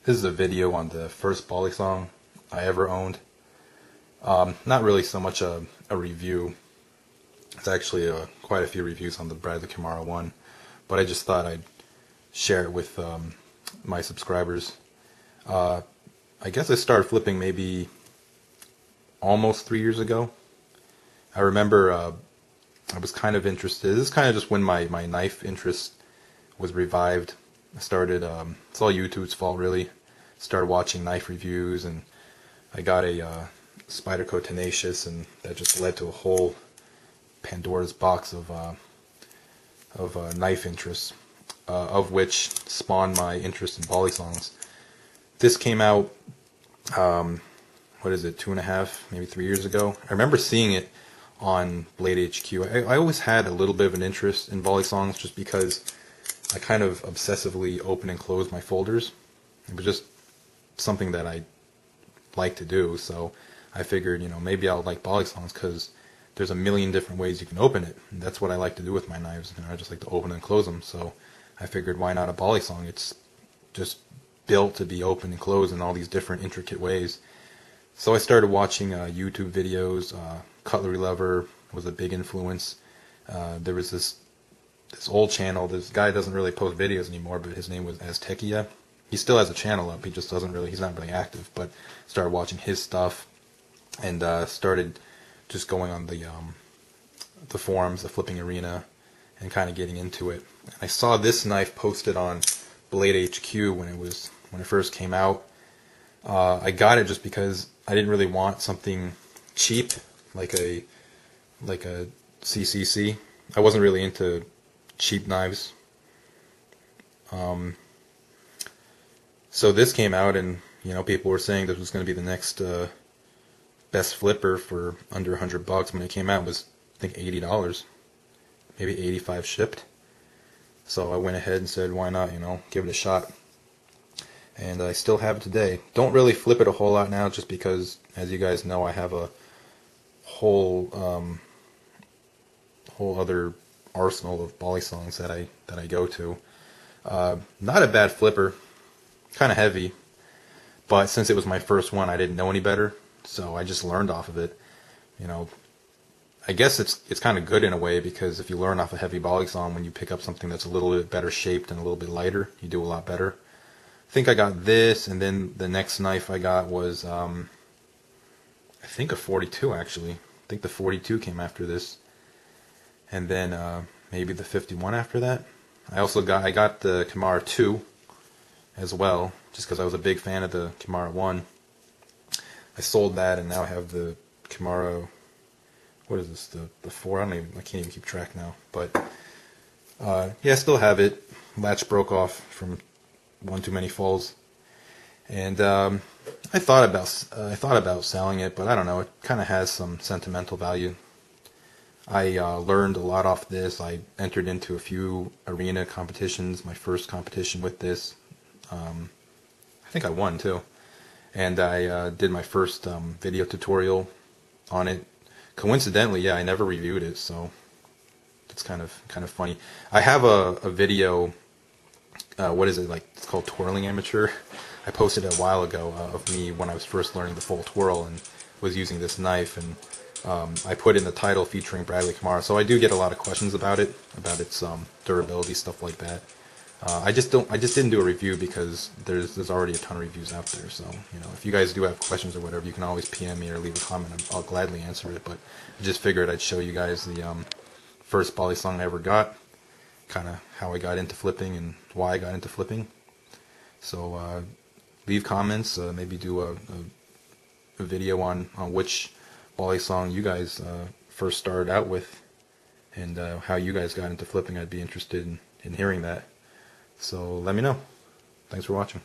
This is a video on the first Balisong I ever owned. Not really so much a review. It's actually quite a few reviews on the Bradley Kimura one, but I just thought I'd share it with my subscribers. I guess I started flipping maybe almost 3 years ago. I remember I was kind of interested. This is kind of just when my knife interest was revived. I started, it's all YouTube's fault really. Started watching knife reviews, and I got a Spyderco Tenacious, and that just led to a whole Pandora's box of knife interests, of which spawned my interest in Balisongs. This came out, what is it, 2.5, maybe 3 years ago. I remember seeing it on Blade HQ. I always had a little bit of an interest in Balisongs just because I kind of obsessively open and close my folders. It was just something that I like to do, so I figured, maybe I'll like Balisongs because there's a million different ways you can open it. And that's what I like to do with my knives. I just like to open and close them, so I figured why not a Balisong? It's just built to be open and closed in all these different intricate ways. So I started watching YouTube videos. Cutlery Lover was a big influence. There was this old channel. This guy doesn't really post videos anymore, but his name was Aztecia. He still has a channel up. He just doesn't really. He's not really active. But started watching his stuff, and started just going on the forums, the flipping arena, and kind of getting into it. And I saw this knife posted on Blade HQ when it first came out. I got it just because I didn't really want something cheap like a CCC. I wasn't really into cheap knives. So this came out, and people were saying this was going to be the next best flipper for under $100. When it came out, it was I think $80, maybe 85 shipped. So I went ahead and said, why not? Give it a shot. And I still have it today. Don't really flip it a whole lot now, just because, as you guys know, I have a whole other arsenal of Balisongs that I go to. Not a bad flipper, kind of heavy, but since it was my first one, I didn't know any better, so I just learned off of it. I guess it's kind of good in a way, because if you learn off a heavy Balisong, when you pick up something that's a little bit better shaped and a little bit lighter, you do a lot better. I think I got this, and then the next knife I got was I think a 42 actually. I think the 42 came after this, and then maybe the 51 after that. I got the Kimura 2 as well, just because I was a big fan of the Kimura 1. I sold that, and now I have the Kimura. What is this? The 4? I can't even keep track now. But yeah, I still have it. Latch broke off from one too many falls, and I thought about selling it, but I don't know. It kind of has some sentimental value. I learned a lot off this. I entered into a few arena competitions. My first competition with this, I think I won too, and I did my first video tutorial on it. Coincidentally, yeah, I never reviewed it, so it's kind of funny. I have a video. What is it, like? It's called Twirling Amateur. I posted it a while ago of me when I was first learning the full twirl and was using this knife, and I put in the title featuring Bradley Kimura. So I do get a lot of questions about it, about its durability, stuff like that. I just didn't do a review because there's already a ton of reviews out there. So if you guys do have questions or whatever, you can always PM me or leave a comment. I'll gladly answer it. But I just figured I'd show you guys the first Balisong I ever got, kind of how I got into flipping and why I got into flipping. So leave comments, maybe do a video on which Balisong you guys first started out with, and how you guys got into flipping. I'd be interested in hearing that. So let me know. Thanks for watching.